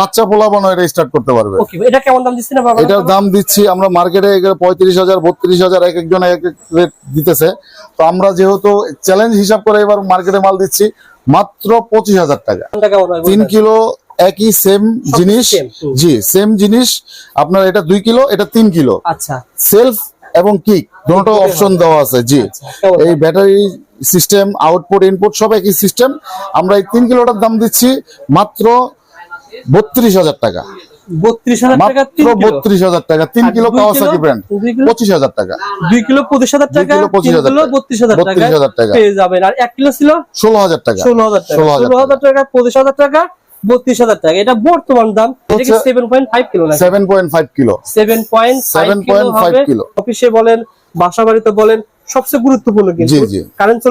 বাচ্চা পোলা বানো এটা স্টার্ট করতে পারবে। এটা কেমন দাম দিচ্ছেন? এটার দাম দিচ্ছি আমরা মার্কেটে 35,000 32,000 এক একজন এক এক রেট দিতেছে। তো আমরা যেহেতু চ্যালেঞ্জ হিসাব করে এবার মার্কেটে মাল দিচ্ছি মাত্র 25,000 টাকা। 3 কিলো একই সেম জিনিস, জি সেম জিনিস আপনার। এটা 2 কিলো, এটা 3 কিলো। আচ্ছা, সেলফ এবং কিক দুটো অপশন দেওয়া আছে। জি এই ব্যাটারি সিস্টেম, আউটপুট ইনপুট সব একই সিস্টেম। আমরা এই 3 কিলোটার দাম দিচ্ছি মাত্র 32,000 টাকা। 32,000 টাকা, 32,000 টাকা। 3 কিলো কাওয়াসাকি ব্র্যান্ড 25,000 টাকা। 2 কিলো 25,000 টাকা, 32,000 টাকা পেয়ে যাবেন। আর 1 কিলো ছিল 16,000 টাকা। 16,000 টাকা, 25,000 টাকা, 32,000 টাকা। এটা বর্তমান দাম। এটা কি 7.5 কিলো না? 7.5 কিলো। 7.5 কিলো। অফিসে বলেন, বাসা বাড়িতে বলেন, সবচেয়ে গুরুত্বপূর্ণ কিন্তু কারেন্ট